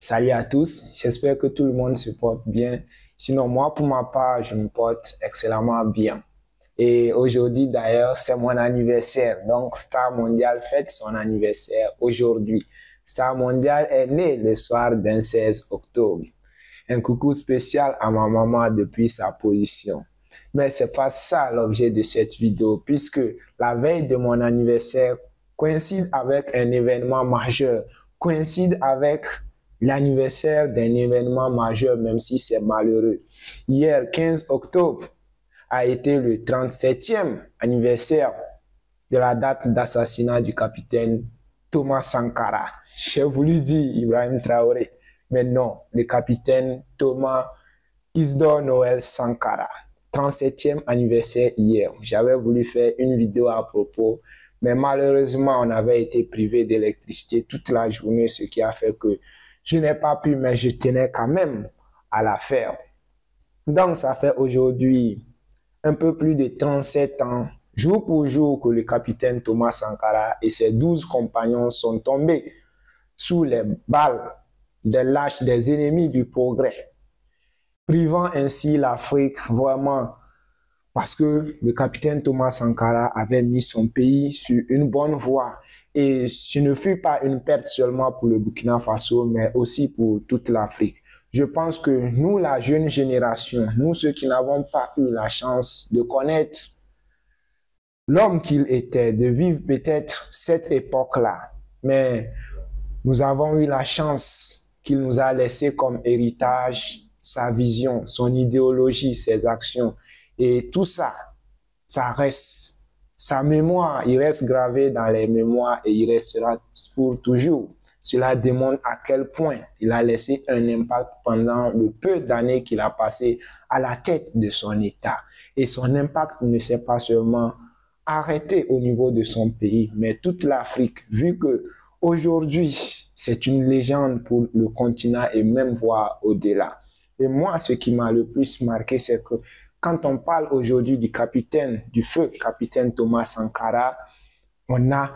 Salut à tous, j'espère que tout le monde se porte bien. Sinon, moi, pour ma part, je me porte excellemment bien. Et aujourd'hui, d'ailleurs, c'est mon anniversaire. Donc, Star Mondial fête son anniversaire aujourd'hui. Star Mondial est né le soir d'un 16 octobre. Un coucou spécial à ma maman depuis sa position. Mais c'est pas ça l'objet de cette vidéo, puisque la veille de mon anniversaire coïncide avec un événement majeur, coïncide avec l'anniversaire d'un événement majeur, même si c'est malheureux. Hier, 15 octobre, a été le 37e anniversaire de la date d'assassinat du capitaine Thomas Sankara. J'ai voulu dire Ibrahim Traoré, mais non, le capitaine Thomas Isidore Noël Sankara. 37e anniversaire hier. J'avais voulu faire une vidéo à propos, mais malheureusement, on avait été privé d'électricité toute la journée, ce qui a fait que je n'ai pas pu, mais je tenais quand même à la faire. Donc, ça fait aujourd'hui un peu plus de 37 ans, jour pour jour, que le capitaine Thomas Sankara et ses 12 compagnons sont tombés sous les balles des lâches des ennemis du progrès, privant ainsi l'Afrique vraiment, parce que le capitaine Thomas Sankara avait mis son pays sur une bonne voie. Et ce ne fut pas une perte seulement pour le Burkina Faso, mais aussi pour toute l'Afrique. Je pense que nous, la jeune génération, nous ceux qui n'avons pas eu la chance de connaître l'homme qu'il était, de vivre peut-être cette époque-là, mais nous avons eu la chance qu'il nous a laissé comme héritage sa vision, son idéologie, ses actions. Et tout ça, ça reste, sa mémoire, il reste gravé dans les mémoires et il restera pour toujours. Cela démontre à quel point il a laissé un impact pendant le peu d'années qu'il a passé à la tête de son État. Et son impact ne s'est pas seulement arrêté au niveau de son pays, mais toute l'Afrique, vu que aujourd'hui, c'est une légende pour le continent et même voir au-delà. Et moi, ce qui m'a le plus marqué, c'est que quand on parle aujourd'hui du capitaine, du feu capitaine Thomas Sankara, on a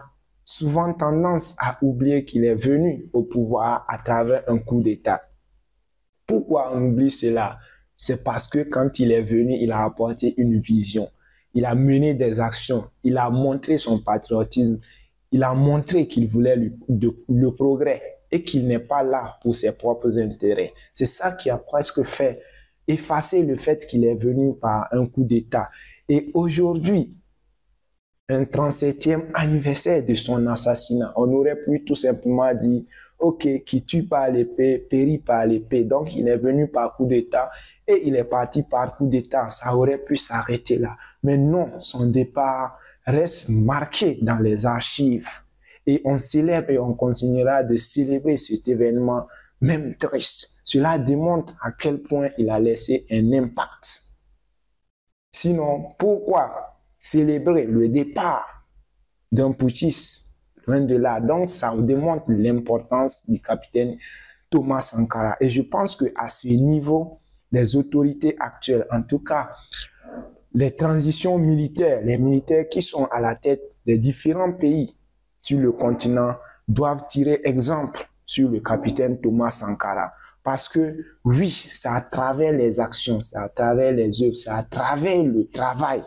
souvent tendance à oublier qu'il est venu au pouvoir à travers un coup d'État. Pourquoi on oublie cela? C'est parce que quand il est venu, il a apporté une vision. Il a mené des actions. Il a montré son patriotisme. Il a montré qu'il voulait le progrès et qu'il n'est pas là pour ses propres intérêts. C'est ça qui a presque fait effacer le fait qu'il est venu par un coup d'État. Et aujourd'hui, un 37e anniversaire de son assassinat, on aurait pu tout simplement dire, OK, qui tue par l'épée, périt par l'épée. Donc, il est venu par coup d'État et il est parti par coup d'État. Ça aurait pu s'arrêter là. Mais non, son départ reste marqué dans les archives. Et on célèbre et on continuera de célébrer cet événement, même triste. Cela démontre à quel point il a laissé un impact. Sinon, pourquoi célébrer le départ d'un putschiste? Loin de là. Donc, ça démontre l'importance du capitaine Thomas Sankara. Et je pense qu'à ce niveau, les autorités actuelles, en tout cas, les transitions militaires, les militaires qui sont à la tête des différents pays sur le continent doivent tirer exemple sur le capitaine Thomas Sankara. Parce que oui, c'est à travers les actions, c'est à travers les œuvres, c'est à travers le travail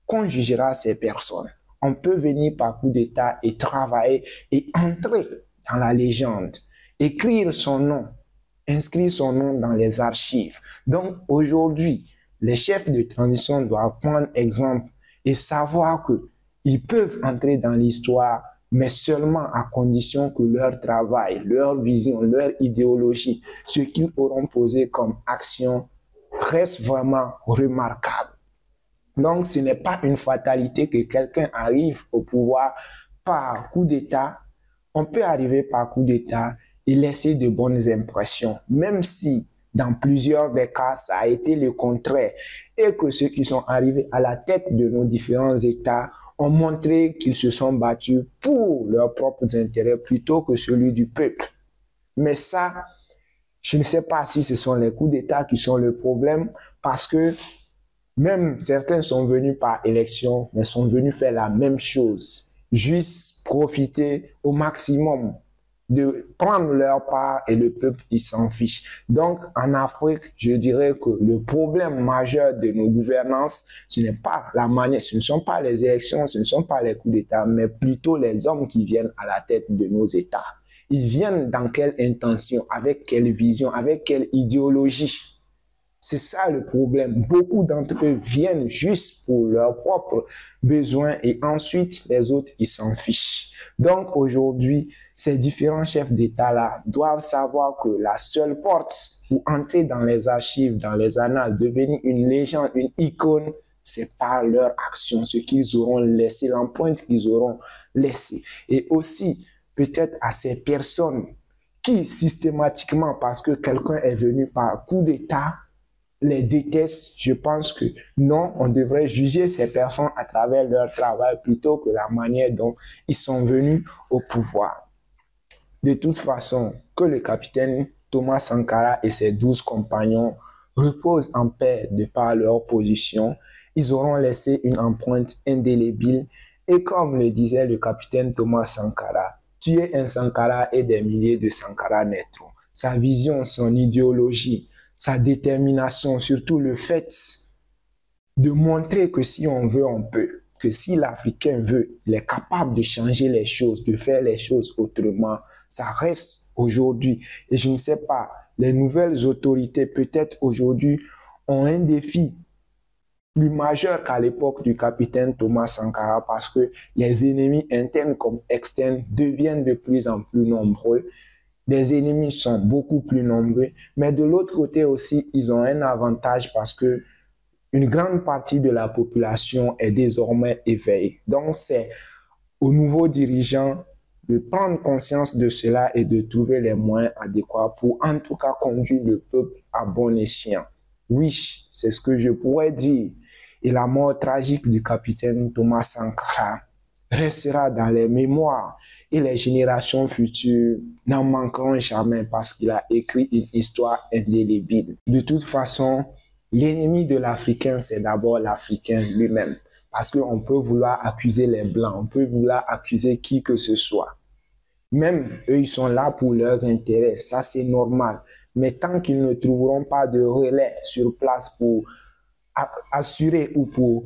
qu'on jugera ces personnes. On peut venir par coup d'État et travailler et entrer dans la légende, écrire son nom, inscrire son nom dans les archives. Donc aujourd'hui, les chefs de transition doivent prendre exemple et savoir qu'ils peuvent entrer dans l'histoire, mais seulement à condition que leur travail, leur vision, leur idéologie, ce qu'ils auront posé comme action, reste vraiment remarquable. Donc, ce n'est pas une fatalité que quelqu'un arrive au pouvoir par coup d'État. On peut arriver par coup d'État et laisser de bonnes impressions, même si dans plusieurs des cas, ça a été le contraire et que ceux qui sont arrivés à la tête de nos différents États ont montré qu'ils se sont battus pour leurs propres intérêts plutôt que celui du peuple. Mais ça, je ne sais pas si ce sont les coups d'État qui sont le problème parce que même certains sont venus par élection, mais sont venus faire la même chose, juste profiter au maximum de prendre leur part et le peuple, il s'en fiche. Donc, en Afrique, je dirais que le problème majeur de nos gouvernances, ce n'est pas la manière, ce ne sont pas les élections, ce ne sont pas les coups d'État, mais plutôt les hommes qui viennent à la tête de nos États. Ils viennent dans quelle intention, avec quelle vision, avec quelle idéologie? C'est ça le problème. Beaucoup d'entre eux viennent juste pour leurs propres besoins et ensuite les autres, ils s'en fichent. Donc aujourd'hui, ces différents chefs d'État-là doivent savoir que la seule porte pour entrer dans les archives, dans les annales, devenir une légende, une icône, c'est par leur action, ce qu'ils auront laissé, l'empreinte qu'ils auront laissée. Et aussi, peut-être à ces personnes qui systématiquement, parce que quelqu'un est venu par coup d'État, les détestent, je pense que non, on devrait juger ces personnes à travers leur travail plutôt que la manière dont ils sont venus au pouvoir. De toute façon, que le capitaine Thomas Sankara et ses 12 compagnons reposent en paix de par leur position, ils auront laissé une empreinte indélébile et comme le disait le capitaine Thomas Sankara, tuer un Sankara et des milliers de Sankara naîtront. Sa vision, son idéologie, sa détermination, surtout le fait de montrer que si on veut, on peut. Que si l'Africain veut, il est capable de changer les choses, de faire les choses autrement. Ça reste aujourd'hui. Et je ne sais pas, les nouvelles autorités, peut-être aujourd'hui, ont un défi plus majeur qu'à l'époque du capitaine Thomas Sankara parce que les ennemis internes comme externes deviennent de plus en plus nombreux. Les ennemis sont beaucoup plus nombreux, mais de l'autre côté aussi, ils ont un avantage parce que une grande partie de la population est désormais éveillée. Donc, c'est aux nouveaux dirigeants de prendre conscience de cela et de trouver les moyens adéquats pour, en tout cas, conduire le peuple à bon escient. Oui, c'est ce que je pourrais dire. Et la mort tragique du capitaine Thomas Sankara restera dans les mémoires et les générations futures n'en manqueront jamais parce qu'il a écrit une histoire indélébile. De toute façon, l'ennemi de l'Africain, c'est d'abord l'Africain lui-même. Parce qu'on peut vouloir accuser les Blancs, on peut vouloir accuser qui que ce soit. Même eux, ils sont là pour leurs intérêts, ça c'est normal. Mais tant qu'ils ne trouveront pas de relais sur place pour assurer ou pour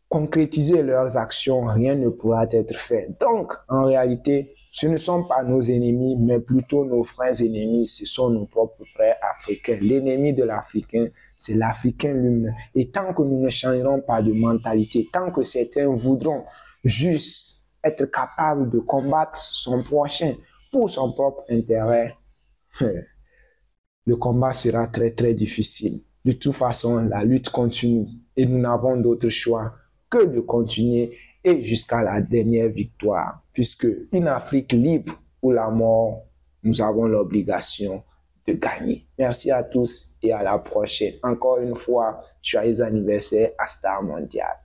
concrétiser leurs actions, rien ne pourra être fait. Donc, en réalité, ce ne sont pas nos ennemis, mais plutôt nos frères ennemis, ce sont nos propres frères africains. L'ennemi de l'Africain, c'est l'Africain lui-même. Et tant que nous ne changerons pas de mentalité, tant que certains voudront juste être capables de combattre son prochain pour son propre intérêt, le combat sera très très difficile. De toute façon, la lutte continue et nous n'avons d'autre choix que de continuer et jusqu'à la dernière victoire. Puisque une Afrique libre ou la mort, nous avons l'obligation de gagner. Merci à tous et à la prochaine. Encore une fois, joyeux anniversaire à Star Mondial.